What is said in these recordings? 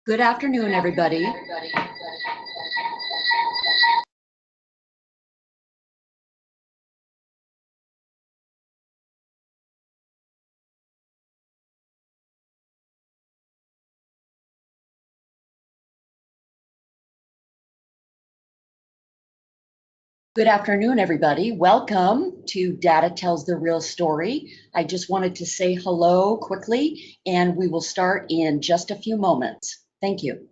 Good afternoon, everybody. Good afternoon, everybody. Welcome to Data Tells the Real Story. I just wanted to say hello quickly, and we will start in just a few moments. Thank you.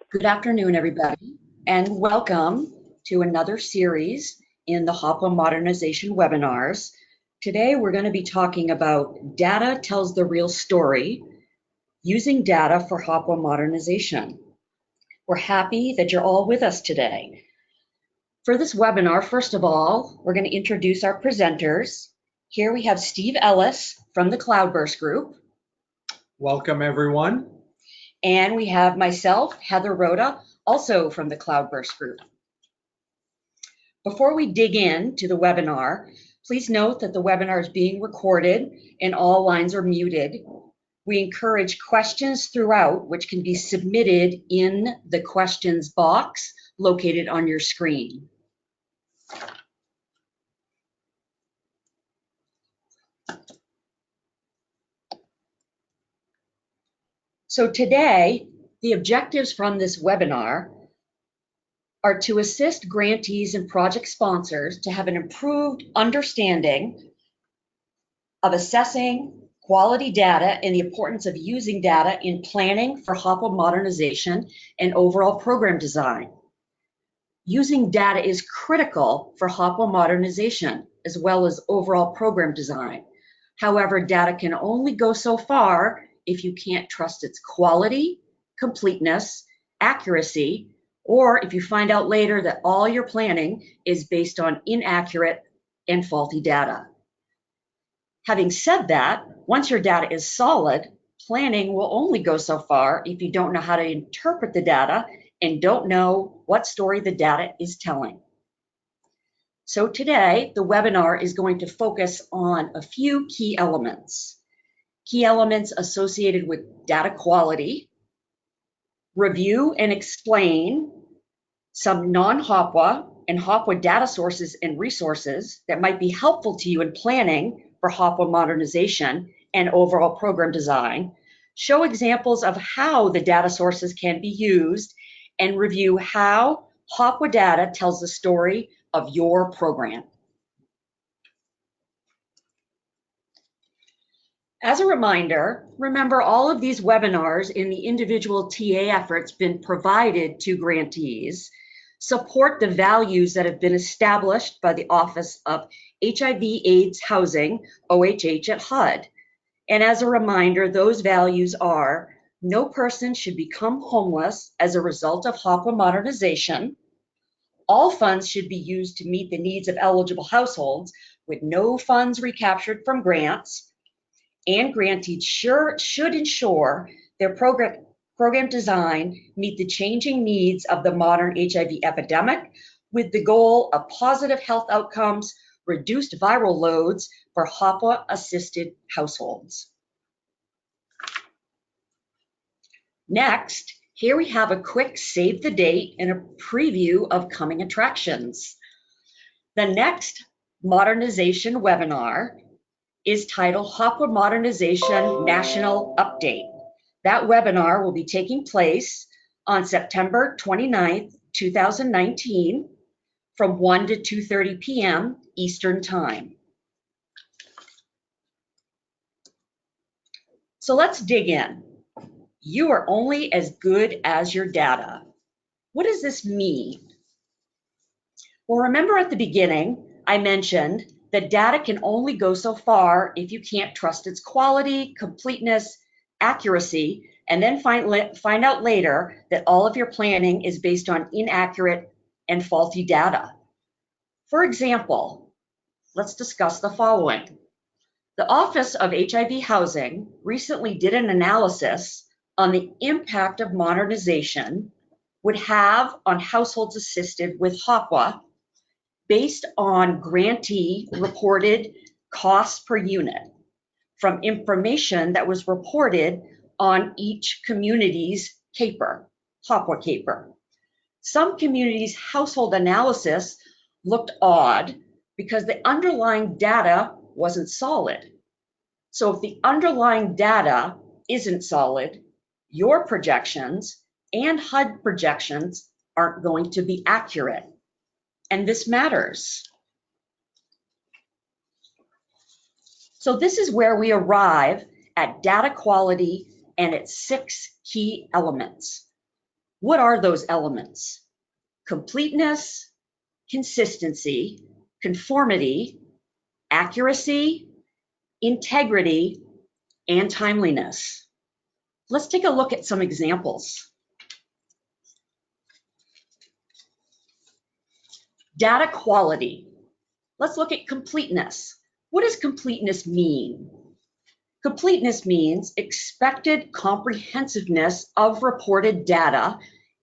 Good afternoon, everybody, and welcome to another series in the HOPWA Modernization webinars. Today, we're going to be talking about Data Tells the Real Story, using data for HOPWA modernization. We're happy that you're all with us today. For this webinar, first of all, we're going to introduce our presenters. Here we have Steve Ellis from the Cloudburst Group. Welcome, everyone. And we have myself, Heather Rhoda, also from the Cloudburst Group. Before we dig into the webinar, please note that the webinar is being recorded and all lines are muted. We encourage questions throughout, which can be submitted in the questions box located on your screen. So today, the objectives from this webinar are to assist grantees and project sponsors to have an improved understanding of assessing quality data and the importance of using data in planning for HOPWA modernization and overall program design. Using data is critical for HOPWA modernization as well as overall program design. However, data can only go so far if you can't trust its quality, completeness, accuracy, or if you find out later that all your planning is based on inaccurate and faulty data. Having said that, once your data is solid, planning will only go so far if you don't know how to interpret the data and don't know what story the data is telling. So today, the webinar is going to focus on a few key elements. Key elements associated with data quality, review and explain some non-HOPWA and HOPWA data sources and resources that might be helpful to you in planning for HOPWA modernization and overall program design, show examples of how the data sources can be used, and review how HOPWA data tells the story of your program. As a reminder, remember all of these webinars in the individual TA efforts been provided to grantees support the values that have been established by the Office of HIV/AIDS Housing, OHH at HUD. And as a reminder, those values are: no person should become homeless as a result of HOPWA modernization. All funds should be used to meet the needs of eligible households with no funds recaptured from grants. And grantees should ensure their program design meet the changing needs of the modern HIV epidemic with the goal of positive health outcomes, reduced viral loads for HOPWA-assisted households. Next, here we have a quick save the date and a preview of coming attractions. The next modernization webinar is titled HOPWA Modernization National Update. That webinar will be taking place on September 29th, 2019 from 1 to 2:30 p.m. Eastern Time. So let's dig in. You are only as good as your data. What does this mean? Well, remember at the beginning, I mentioned that data can only go so far if you can't trust its quality, completeness, accuracy, and then find out later that all of your planning is based on inaccurate and faulty data. For example, let's discuss the following. The Office of HIV Housing recently did an analysis on the impact of modernization would have on households assisted with HOPWA based on grantee reported costs per unit from information that was reported on each community's CAPER, HOPWA CAPER. Some communities' household analysis looked odd because the underlying data wasn't solid. So if the underlying data isn't solid, your projections and HUD projections aren't going to be accurate. And this matters. So this is where we arrive at data quality and its 6 key elements. What are those elements? Completeness, consistency, conformity, accuracy, integrity, and timeliness. Let's take a look at some examples. Data quality. Let's look at completeness. What does completeness mean? Completeness means expected comprehensiveness of reported data,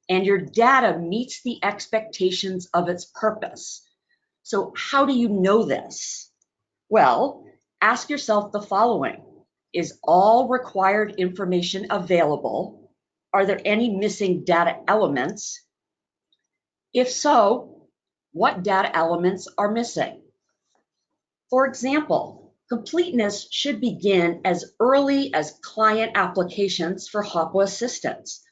and your data meets the expectations of its purpose. So how do you know this? Well, ask yourself the following. Is all required information available? Are there any missing data elements? If so, what data elements are missing? For example, completeness should begin as early as client applications for HOPWA assistance,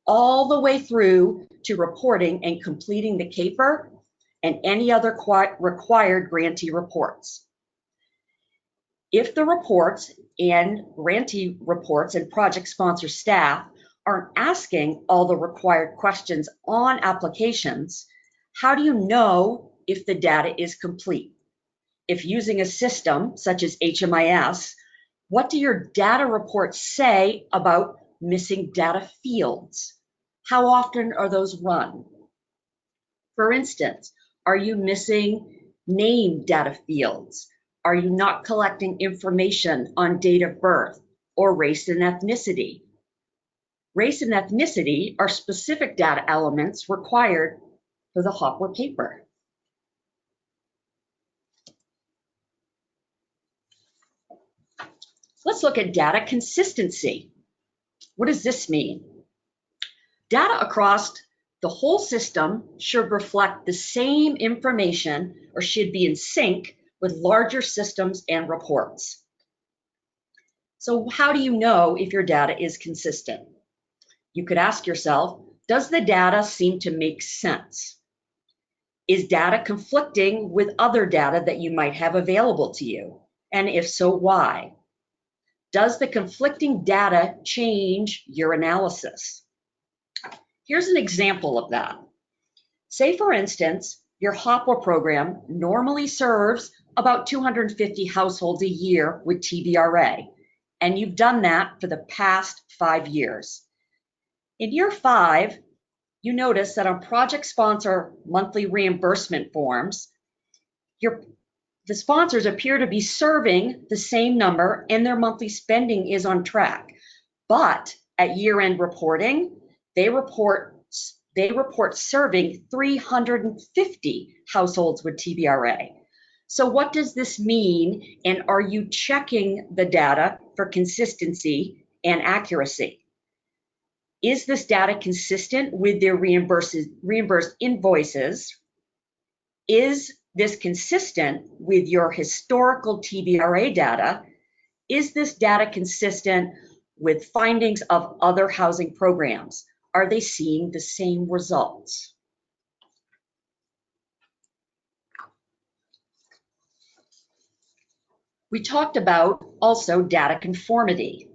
all the way through to reporting and completing the CAPER and any other required grantee reports. If the reports and grantee reports and project sponsor staff aren't asking all the required questions on applications, how do you know if the data is complete? If using a system such as HMIS, what do your data reports say about missing data fields? How often are those run? For instance, are you missing name data fields? Are you not collecting information on date of birth or race and ethnicity? Race and ethnicity are specific data elements required for the HOPWA CAPER. Let's look at data consistency. What does this mean? Data across the whole system should reflect the same information or should be in sync with larger systems and reports. So how do you know if your data is consistent? You could ask yourself, does the data seem to make sense? Is data conflicting with other data that you might have available to you? And if so, why? Does the conflicting data change your analysis? Here's an example of that. Say, for instance, your HOPWA program normally serves about 250 households a year with TBRA, and you've done that for the past 5 years. In year 5, you notice that on project sponsor monthly reimbursement forms, the sponsors appear to be serving the same number and their monthly spending is on track. But at year-end reporting, they report serving 350 households with TBRA. So what does this mean? And are you checking the data for consistency and accuracy? Is this data consistent with their reimbursed invoices? Is this consistent with your historical TBRA data? Is this data consistent with findings of other housing programs? Are they seeing the same results? We talked about also data conformity.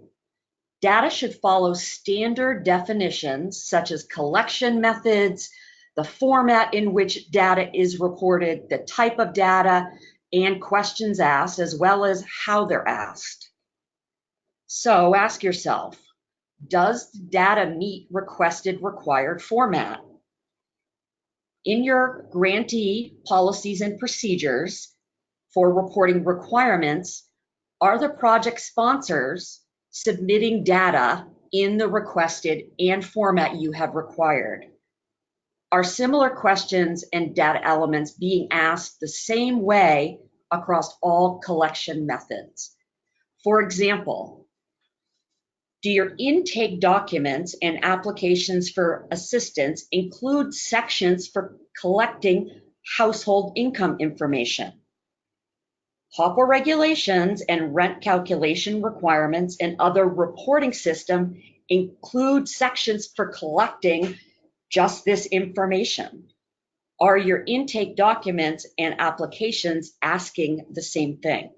Data should follow standard definitions such as collection methods, the format in which data is reported, the type of data, and questions asked, as well as how they're asked. So ask yourself, does the data meet requested required format? In your grantee policies and procedures for reporting requirements, are the project sponsors submitting data in the requested and format you have required? Are similar questions and data elements being asked the same way across all collection methods? For example, do your intake documents and applications for assistance include sections for collecting household income information? HOPWA regulations and rent calculation requirements and other reporting system include sections for collecting just this information. Are your intake documents and applications asking the same thing?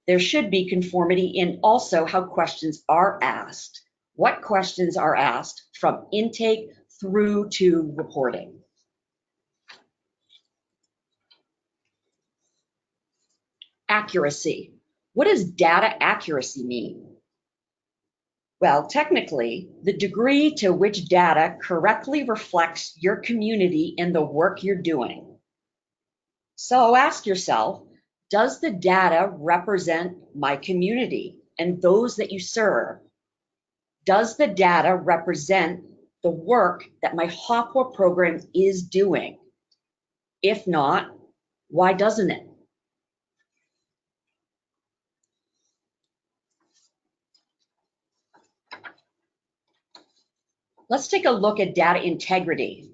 There should be conformity in also how questions are asked. What questions are asked from intake through to reporting? Accuracy. What does data accuracy mean? Well, technically, the degree to which data correctly reflects your community and the work you're doing. So ask yourself, does the data represent my community and those that you serve? Does the data represent the work that my HOPWA program is doing? If not, why doesn't it? Let's take a look at data integrity.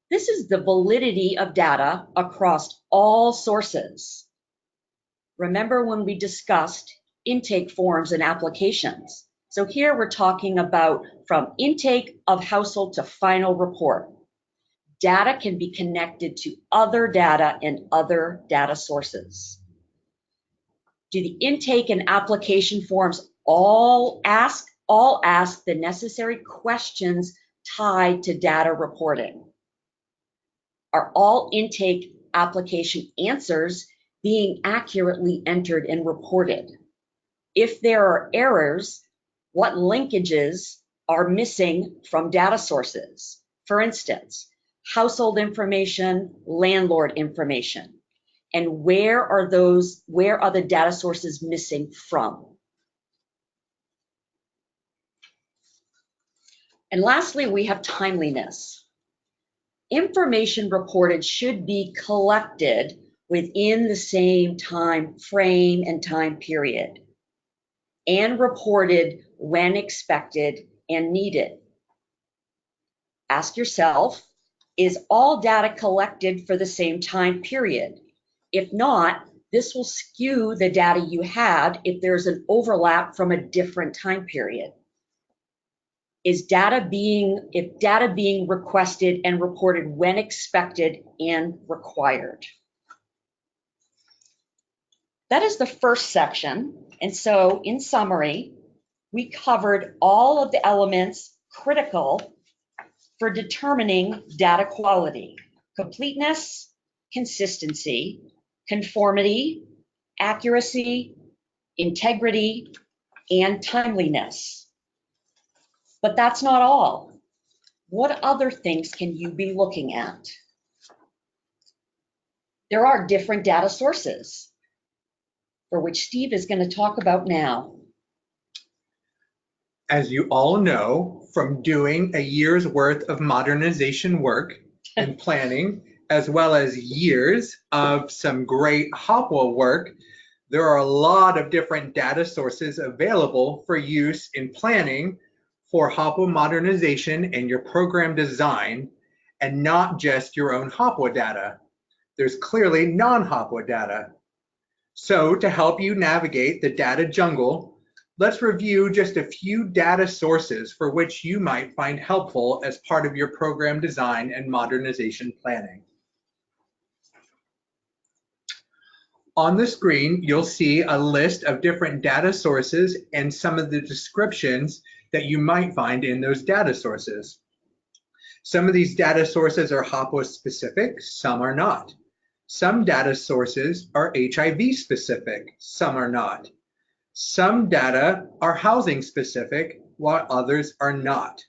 This is the validity of data across all sources. Remember when we discussed intake forms and applications? So here we're talking about from intake of household to final report. Data can be connected to other data and other data sources. Do the intake and application forms all ask the necessary questions tied to data reporting? Are all intake application answers being accurately entered and reported? If there are errors, what linkages are missing from data sources? For instance, household information, landlord information, and where are the data sources missing from? And lastly, we have timeliness. Information reported should be collected within the same time frame and time period, and reported when expected and needed. Ask yourself, is all data collected for the same time period? If not, this will skew the data you had if there's an overlap from a different time period. If data being requested and reported when expected and required? That is the first section. And so in summary, we covered all of the elements critical for determining data quality: completeness, consistency, conformity, accuracy, integrity, and timeliness. But that's not all. What other things can you be looking at? There are different data sources, for which Steve is going to talk about now. As you all know from doing a year's worth of modernization work and planning, as well as years of some great HOPWA work, there are a lot of different data sources available for use in planning for HOPWA modernization and your program design, and not just your own HOPWA data. There's clearly non-HOPWA data. So to help you navigate the data jungle, let's review just a few data sources for which you might find helpful as part of your program design and modernization planning. On the screen, you'll see a list of different data sources and some of the descriptions that you might find in those data sources. Some of these data sources are HOPWA specific, some are not. Some data sources are HIV specific, some are not. Some data are housing specific, while others are not.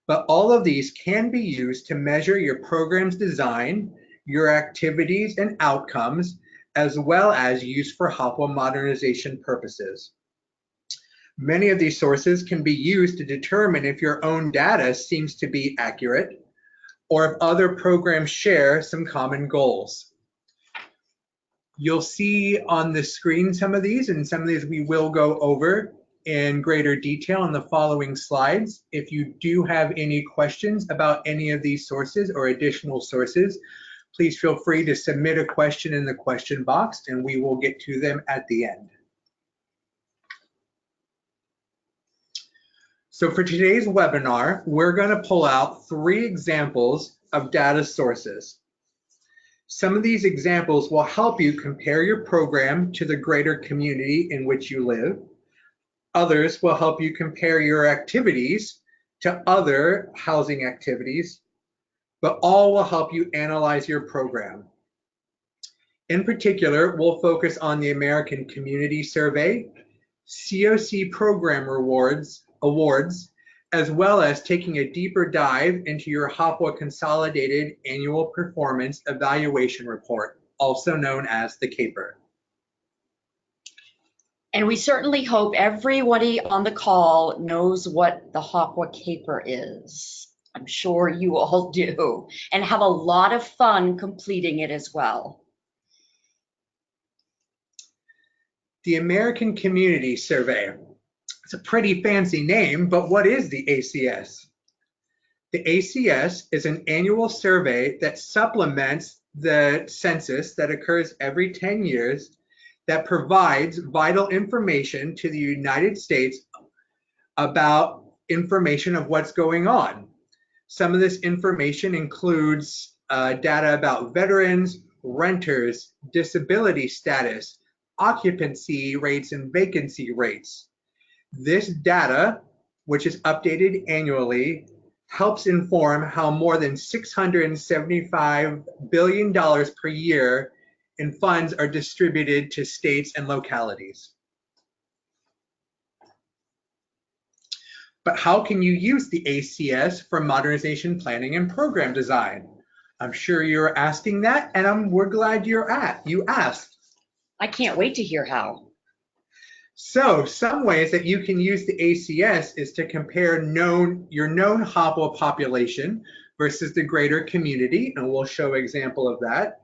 But all of these can be used to measure your program's design, your activities and outcomes, as well as used for HOPWA modernization purposes. Many of these sources can be used to determine if your own data seems to be accurate, or if other programs share some common goals. You'll see on the screen some of these, and some of these we will go over in greater detail in the following slides. If you do have any questions about any of these sources or additional sources, please feel free to submit a question in the question box, and we will get to them at the end. So for today's webinar, we're going to pull out 3 examples of data sources. Some of these examples will help you compare your program to the greater community in which you live. Others will help you compare your activities to other housing activities, but all will help you analyze your program. In particular, we'll focus on the American Community Survey, COC Program Awards, as well as taking a deeper dive into your HOPWA Consolidated Annual Performance Evaluation Report, also known as the CAPER. And we certainly hope everybody on the call knows what the HOPWA CAPER is. I'm sure you all do, and have a lot of fun completing it as well. The American Community Survey. It's a pretty fancy name, but what is the ACS? The ACS is an annual survey that supplements the census that occurs every 10 years that provides vital information to the United States about information of what's going on. Some of this information includes data about veterans, renters, disability status, occupancy rates, and vacancy rates. This data, which is updated annually, helps inform how more than $675 billion per year in funds are distributed to states and localities. But how can you use the ACS for modernization planning and program design? I'm sure you're asking that, and we're glad you asked. I can't wait to hear how. So some ways that you can use the ACS is to compare your known HOPWA population versus the greater community, and we'll show an example of that,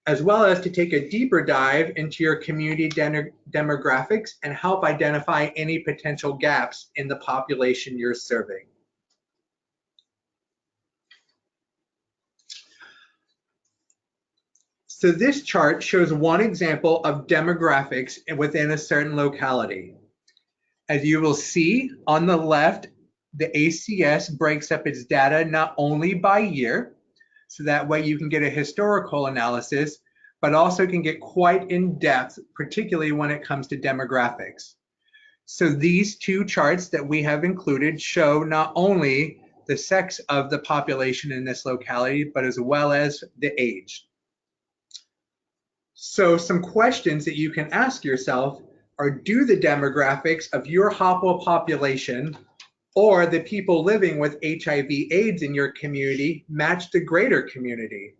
as well as to take a deeper dive into your community demographics and help identify any potential gaps in the population you're serving. So this chart shows one example of demographics within a certain locality. As you will see on the left, the ACS breaks up its data not only by year, so that way you can get a historical analysis, but also can get quite in depth, particularly when it comes to demographics. So these two charts that we have included show not only the sex of the population in this locality, but as well as the age. So some questions that you can ask yourself are, do the demographics of your HOPWA population or the people living with HIV/AIDS in your community match the greater community?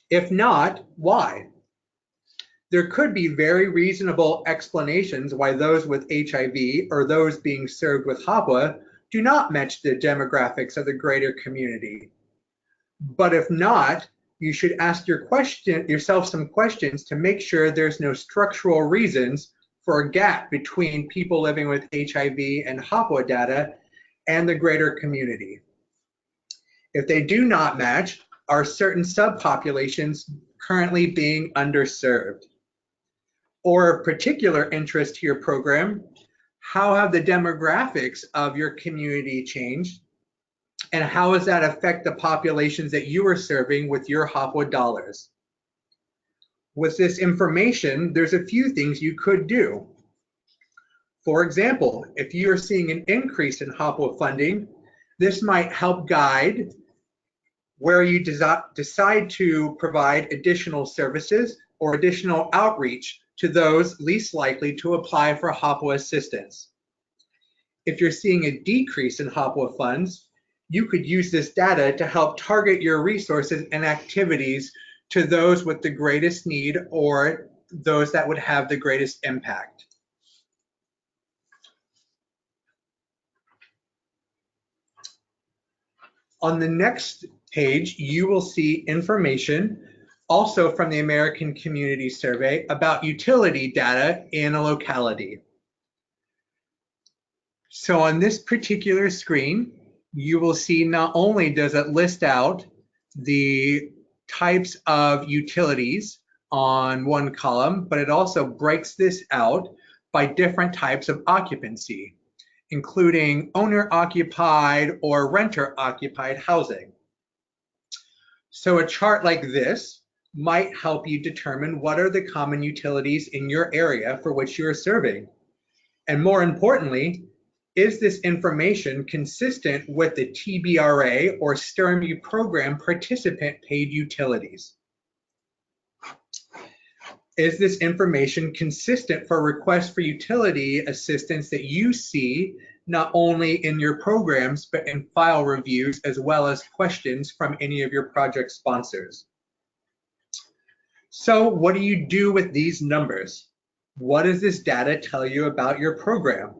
If not, why? There could be very reasonable explanations why those with HIV or those being served with HOPWA do not match the demographics of the greater community. But if not, you should ask yourself some questions to make sure there's no structural reasons for a gap between people living with HIV and HOPWA data and the greater community. If they do not match, are certain subpopulations currently being underserved? Or of particular interest to your program, how have the demographics of your community changed? And how does that affect the populations that you are serving with your HOPWA dollars? With this information, there's a few things you could do. For example, if you are seeing an increase in HOPWA funding, this might help guide where you decide to provide additional services or additional outreach to those least likely to apply for HOPWA assistance. If you're seeing a decrease in HOPWA funds, you could use this data to help target your resources and activities to those with the greatest need or those that would have the greatest impact. On the next page, you will see information also from the American Community Survey about utility data in a locality. So on this particular screen, you will see not only does it list out the types of utilities on one column, but it also breaks this out by different types of occupancy, including owner-occupied or renter-occupied housing. So a chart like this might help you determine what are the common utilities in your area for which you're serving. And more importantly, is this information consistent with the TBRA or STIRMU program participant paid utilities? Is this information consistent for requests for utility assistance that you see not only in your programs, but in file reviews, as well as questions from any of your project sponsors? So what do you do with these numbers? What does this data tell you about your program?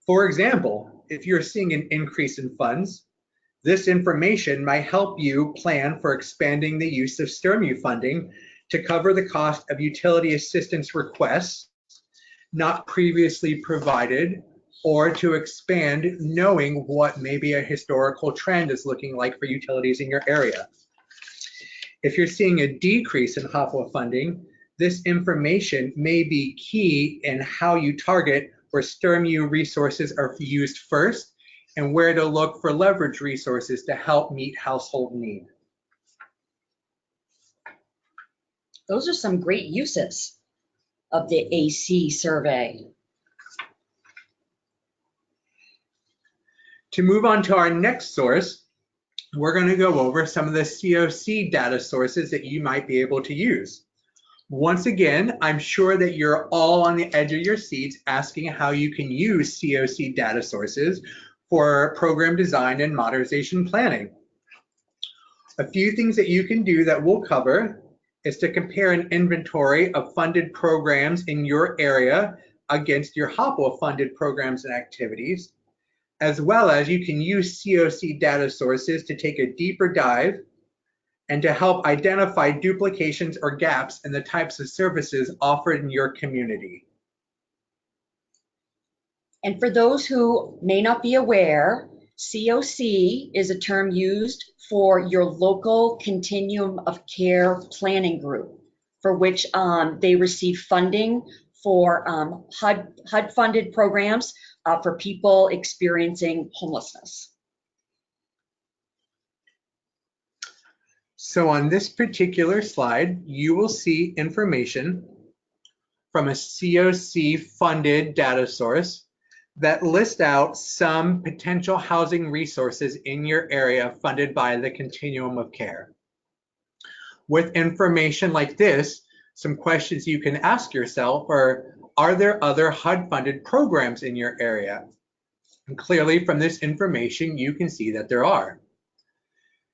For example, if you're seeing an increase in funds, this information might help you plan for expanding the use of STIRMU funding to cover the cost of utility assistance requests not previously provided, or to expand knowing what maybe a historical trend is looking like for utilities in your area. If you're seeing a decrease in HOPWA funding, this information may be key in how you target where STIRMU resources are used first and where to look for leverage resources to help meet household need. Those are some great uses of the AC survey. To move on to our next source, we're going to go over some of the COC data sources that you might be able to use. Once again, I'm sure that you're all on the edge of your seats asking how you can use COC data sources for program design and modernization planning. A few things that you can do that we'll cover is to compare an inventory of funded programs in your area against your HOPWA funded programs and activities, as well as you can use COC data sources to take a deeper dive and to help identify duplications or gaps in the types of services offered in your community. And for those who may not be aware, COC is a term used for your local continuum of care planning group, for which they receive funding for HUD-funded programs for people experiencing homelessness. So on this particular slide, you will see information from a COC funded data source that lists out some potential housing resources in your area funded by the continuum of care. With information like this, some questions you can ask yourself are there other HUD funded programs in your area? And clearly from this information, you can see that there are.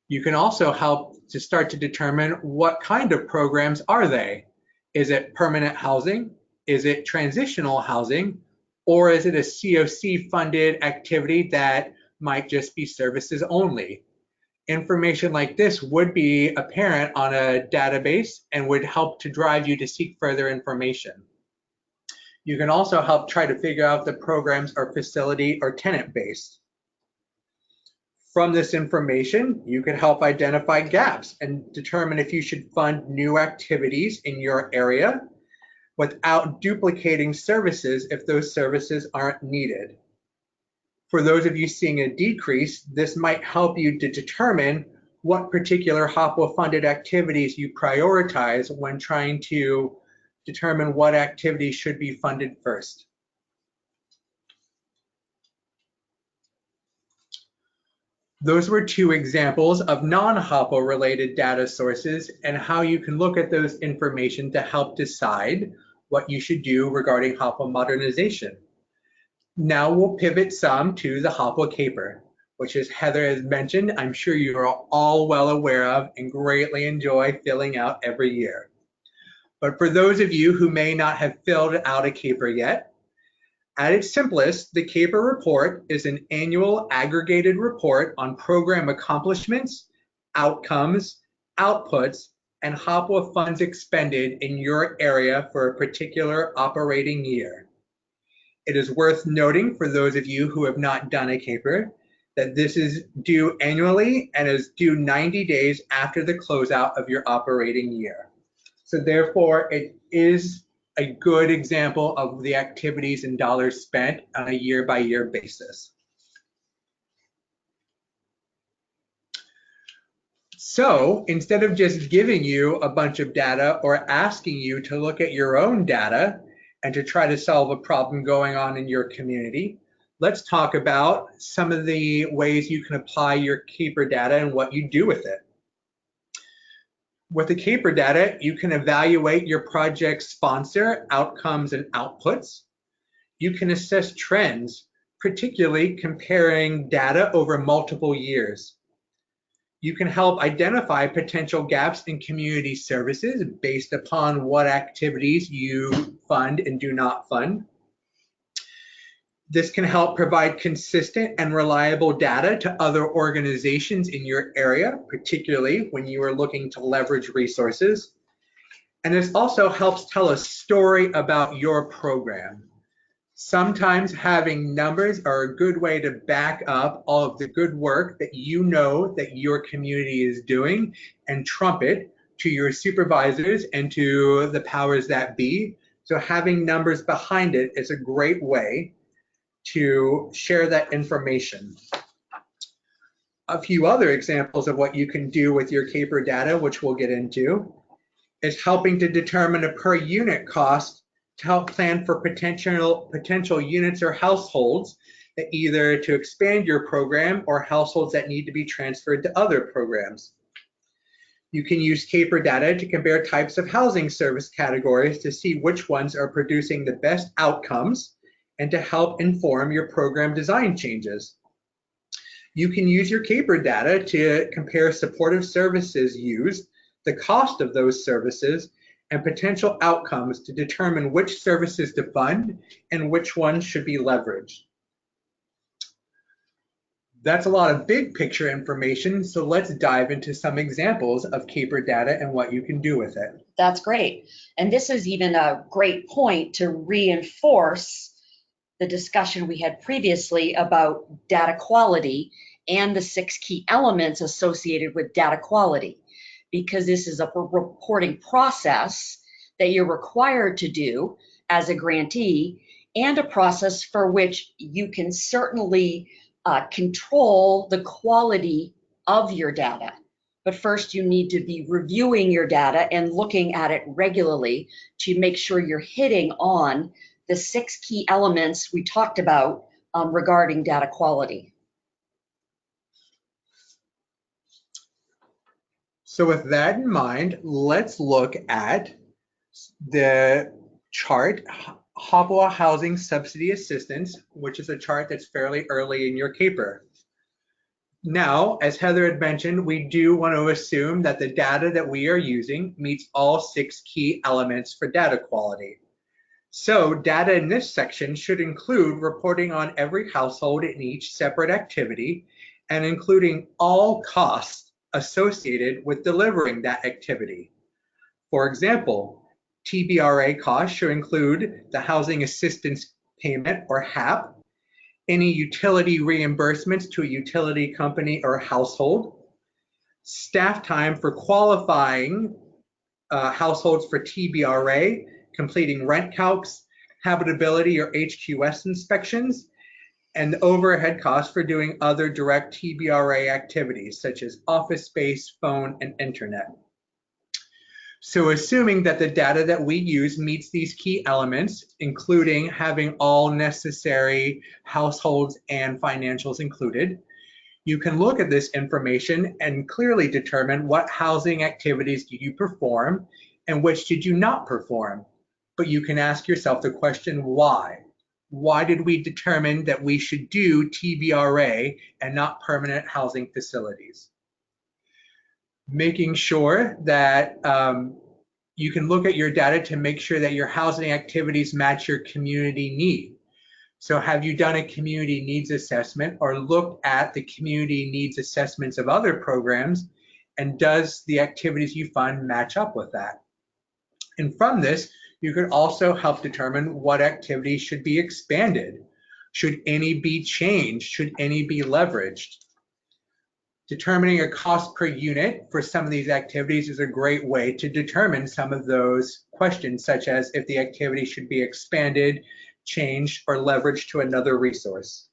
You can also help to start to determine what kind of programs are they? Is it permanent housing? Is it transitional housing? Or is it a COC funded activity that might just be services only? Information like this would be apparent on a database and would help to drive you to seek further information. You can also help try to figure out if the programs are facility or tenant based. From this information, you can help identify gaps and determine if you should fund new activities in your area without duplicating services if those services aren't needed. For those of you seeing a decrease, this might help you to determine what particular HOPWA funded activities you prioritize when trying to determine what activities should be funded first. Those were two examples of non-HOPWA related data sources and how you can look at those information to help decide what you should do regarding HOPWA modernization. Now we'll pivot some to the HOPWA CAPER, which as Heather has mentioned, I'm sure you are all well aware of and greatly enjoy filling out every year. But for those of you who may not have filled out a CAPER yet, at its simplest, the CAPER report is an annual aggregated report on program accomplishments, outcomes, outputs, and HOPWA funds expended in your area for a particular operating year. It is worth noting for those of you who have not done a CAPER that this is due annually and is due 90 days after the closeout of your operating year. So therefore, it is a good example of the activities and dollars spent on a year-by-year basis. So instead of just giving you a bunch of data or asking you to look at your own data and to try to solve a problem going on in your community, let's talk about some of the ways you can apply your CAPER data and what you do with it. With the CAPER data, you can evaluate your project sponsor outcomes and outputs. You can assess trends, particularly comparing data over multiple years. You can help identify potential gaps in community services based upon what activities you fund and do not fund. This can help provide consistent and reliable data to other organizations in your area, particularly when you are looking to leverage resources. And this also helps tell a story about your program. Sometimes having numbers are a good way to back up all of the good work that you know that your community is doing and trumpet to your supervisors and to the powers that be. So having numbers behind it is a great way to share that information. A few other examples of what you can do with your CAPER data, which we'll get into, is helping to determine a per unit cost to help plan for potential units or households that either to expand your program or households that need to be transferred to other programs. You can use CAPER data to compare types of housing service categories to see which ones are producing the best outcomes and to help inform your program design changes. You can use your CAPER data to compare supportive services used, the cost of those services, and potential outcomes to determine which services to fund and which ones should be leveraged. That's a lot of big picture information, so let's dive into some examples of CAPER data and what you can do with it. That's great. And this is even a great point to reinforce the discussion we had previously about data quality and the 6 key elements associated with data quality, because this is a reporting process that you're required to do as a grantee and a process for which you can certainly control the quality of your data. But first, you need to be reviewing your data and looking at it regularly to make sure you're hitting on the 6 key elements we talked about regarding data quality. So with that in mind, let's look at the chart, HOPWA Housing Subsidy Assistance, which is a chart that's fairly early in your caper. Now, as Heather had mentioned, we do want to assume that the data that we are using meets all 6 key elements for data quality. So data in this section should include reporting on every household in each separate activity and including all costs associated with delivering that activity. For example, TBRA costs should include the Housing Assistance Payment, or HAP, any utility reimbursements to a utility company or household, staff time for qualifying households for TBRA, completing rent calcs, habitability or HQS inspections, and the overhead costs for doing other direct TBRA activities such as office space, phone, and internet. So assuming that the data that we use meets these key elements, including having all necessary households and financials included, you can look at this information and clearly determine what housing activities did you perform and which did you not perform. But you can ask yourself the question, why? Why did we determine that we should do TBRA and not permanent housing facilities? Making sure that you can look at your data to make sure that your housing activities match your community need. So have you done a community needs assessment or looked at the community needs assessments of other programs, and does the activities you fund match up with that? And from this, you could also help determine what activities should be expanded. Should any be changed? Should any be leveraged? Determining a cost per unit for some of these activities is a great way to determine some of those questions, such as if the activity should be expanded, changed, or leveraged to another resource.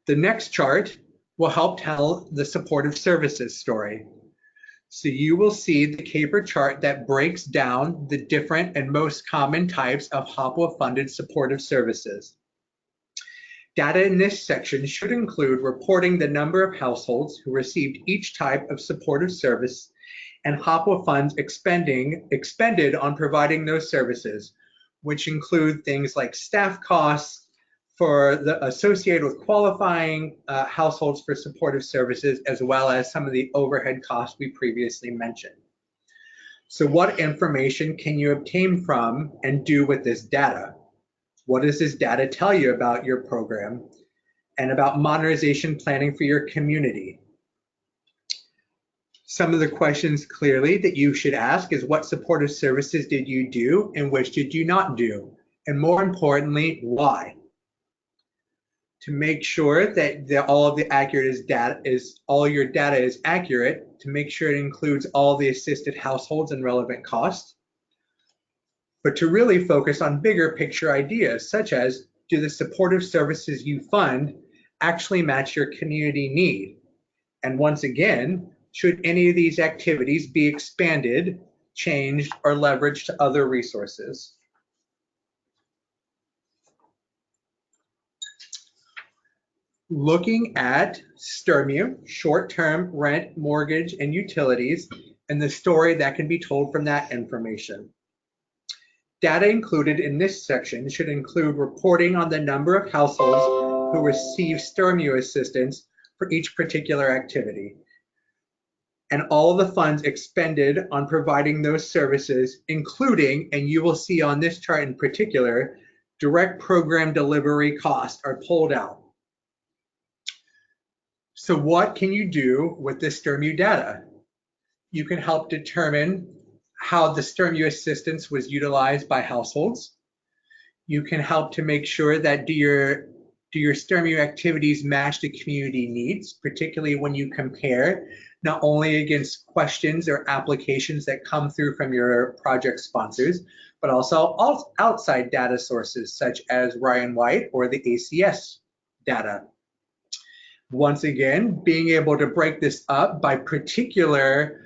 The next chart will help tell the supportive services story. So you will see the caper chart that breaks down the different and most common types of HOPWA funded supportive services. Data in this section should include reporting the number of households who received each type of supportive service and HOPWA funds expended on providing those services, which include things like staff costs associated with qualifying households for supportive services, as well as some of the overhead costs we previously mentioned. So what information can you obtain from and do with this data? What does this data tell you about your program and about modernization planning for your community? Some of the questions clearly that you should ask is, what supportive services did you do and which did you not do? And more importantly, why? To make sure that all your data is accurate, to make sure it includes all the assisted households and relevant costs, but to really focus on bigger picture ideas, such as, do the supportive services you fund actually match your community need? And once again, should any of these activities be expanded, changed, or leveraged to other resources? Looking at STRMU, short-term rent, mortgage, and utilities, and the story that can be told from that information. Data included in this section should include reporting on the number of households who receive STRMU assistance for each particular activity, and all the funds expended on providing those services, including, and you will see on this chart in particular, direct program delivery costs are pulled out. So what can you do with this STRMU data? You can help determine how the STRMU assistance was utilized by households. You can help to make sure that do your STRMU activities match the community needs, particularly when you compare not only against questions or applications that come through from your project sponsors, but also outside data sources such as Ryan White or the ACS data. Once again, being able to break this up by particular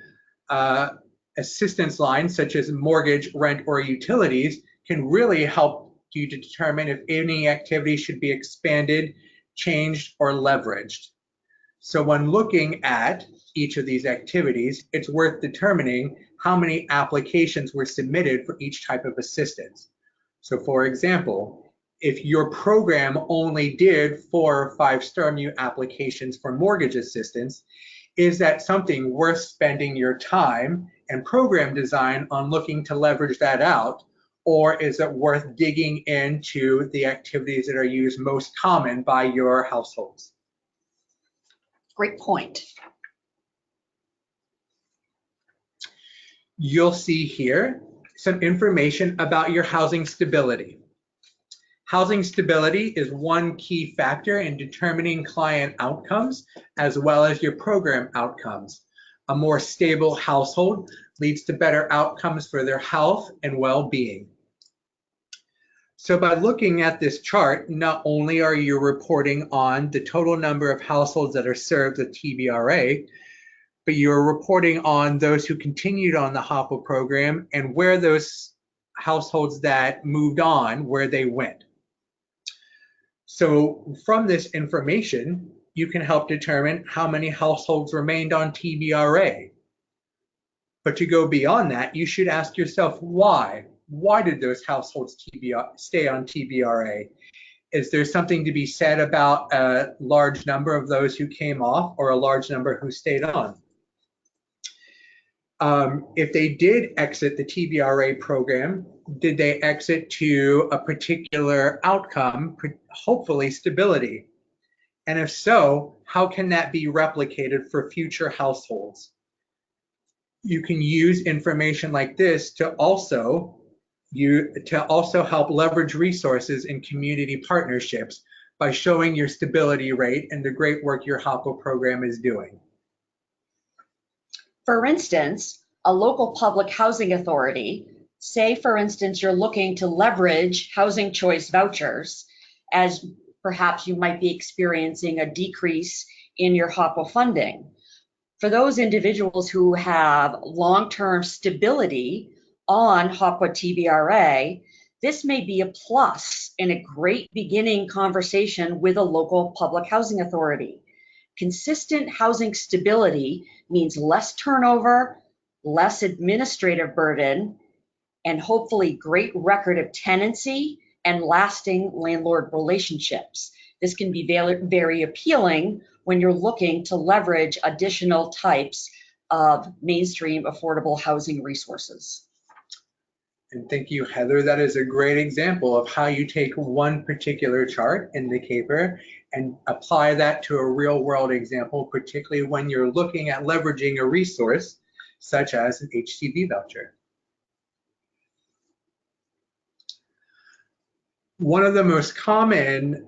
assistance lines, such as mortgage, rent, or utilities, can really help you to determine if any activity should be expanded, changed, or leveraged. So when looking at each of these activities, it's worth determining how many applications were submitted for each type of assistance. So for example, if your program only did 4 or 5 STARMU applications for mortgage assistance, is that something worth spending your time and program design on looking to leverage that out? Or is it worth digging into the activities that are used most common by your households? Great point. You'll see here some information about your housing stability. Housing stability is one key factor in determining client outcomes as well as your program outcomes. A more stable household leads to better outcomes for their health and well-being. So by looking at this chart, not only are you reporting on the total number of households that are served with TBRA, but you're reporting on those who continued on the HOPWA program and where those households that moved on, where they went. So from this information, you can help determine how many households remained on TBRA. But to go beyond that, you should ask yourself why. Why did those households stay on TBRA? Is there something to be said about a large number of those who came off or a large number who stayed on? If they did exit the TBRA program, did they exit to a particular outcome, hopefully stability? And if so, how can that be replicated for future households? You can use information like this to also help leverage resources in community partnerships by showing your stability rate and the great work your HOPWA program is doing. For instance, a local public housing authority, say for instance you're looking to leverage housing choice vouchers, as perhaps you might be experiencing a decrease in your HOPWA funding. For those individuals who have long-term stability on HOPWA TBRA, this may be a plus and a great beginning conversation with a local public housing authority. Consistent housing stability means less turnover, less administrative burden, and hopefully great record of tenancy and lasting landlord relationships. This can be very appealing when you're looking to leverage additional types of mainstream affordable housing resources. And thank you, Heather. That is a great example of how you take one particular chart in the CAPER and apply that to a real world example, particularly when you're looking at leveraging a resource such as an HCV voucher. One of the most common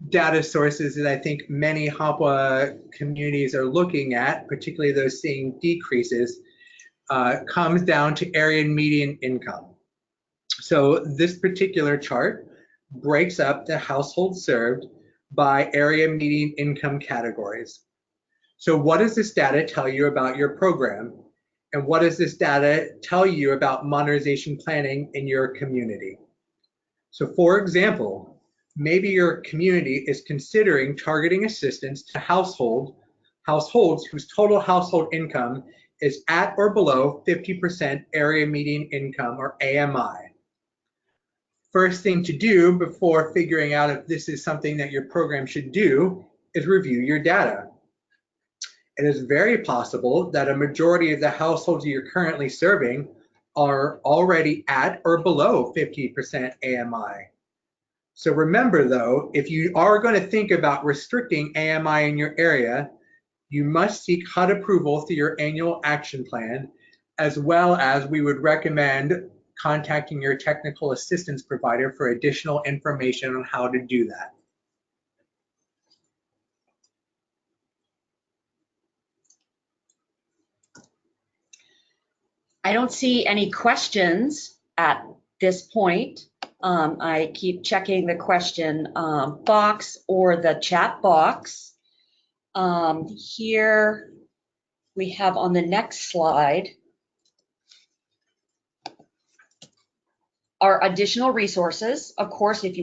data sources that I think many HOPWA communities are looking at, particularly those seeing decreases, comes down to area median income. So this particular chart breaks up the households served by area median income categories. So what does this data tell you about your program? And what does this data tell you about modernization planning in your community? So for example, maybe your community is considering targeting assistance to households whose total household income is at or below 50% area median income, or AMI. First thing to do before figuring out if this is something that your program should do is review your data. It is very possible that a majority of the households you're currently serving are already at or below 50% AMI. So remember though, if you are going to think about restricting AMI in your area, you must seek HUD approval through your annual action plan, as well as we would recommend contacting your technical assistance provider for additional information on how to do that. I don't see any questions at this point. I keep checking the question box or the chat box. Here we have on the next slide our additional resources. Of course, if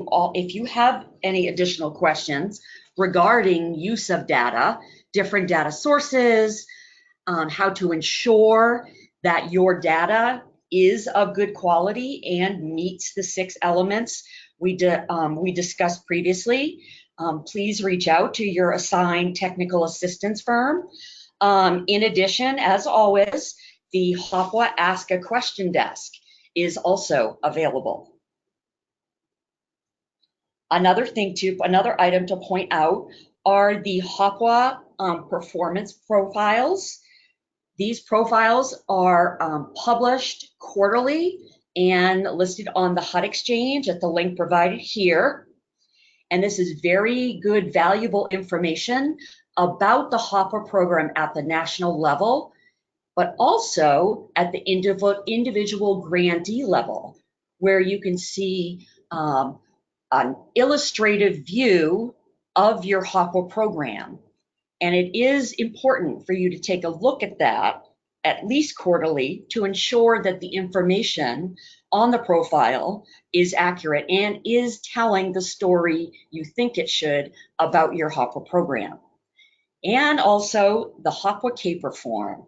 you have any additional questions regarding use of data, different data sources, how to ensure that your data is of good quality and meets the 6 elements we discussed previously, please reach out to your assigned technical assistance firm. In addition, as always, the HOPWA Ask a Question desk is also available. Another item to point out are the HOPWA performance profiles. These profiles are published quarterly and listed on the HUD Exchange at the link provided here. And this is very good, valuable information about the HOPWA program at the national level, but also at the individual grantee level, where you can see an illustrative view of your HOPWA program. And it is important for you to take a look at that at least quarterly to ensure that the information on the profile is accurate and is telling the story you think it should about your HOPWA program. And also the HOPWA CAPER form.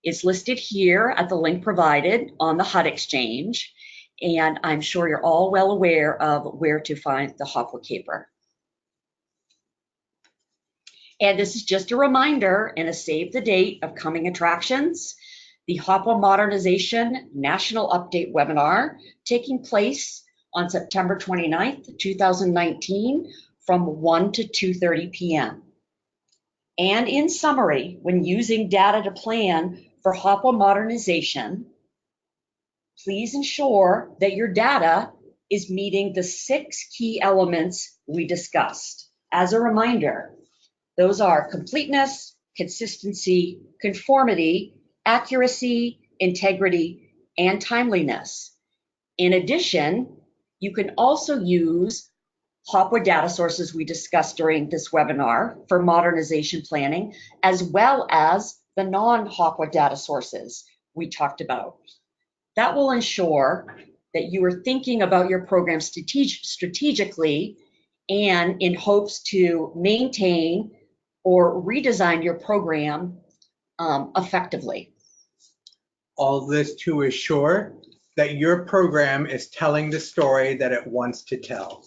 It's listed here at the link provided on the HUD Exchange, and I'm sure you're all well aware of where to find the HOPWA CAPER. And this is just a reminder and a save the date of coming attractions. The HOPWA Modernization National Update webinar taking place on September 29th, 2019 from 1 to 2:30 p.m. And in summary, when using data to plan for HOPWA modernization, please ensure that your data is meeting the 6 key elements we discussed. As a reminder, those are completeness, consistency, conformity, accuracy, integrity, and timeliness. In addition, you can also use HOPWA data sources we discussed during this webinar for modernization planning, as well as the non-HOPWA data sources we talked about. That will ensure that you are thinking about your program strategically and in hopes to maintain or redesign your program effectively. All this to assure that your program is telling the story that it wants to tell.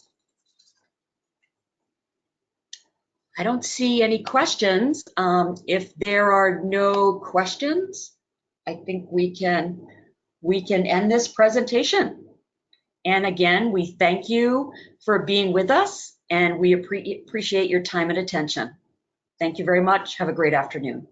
I don't see any questions. If there are no questions, I think we can end this presentation. And again, we thank you for being with us, and we appreciate your time and attention. Thank you very much. Have a great afternoon.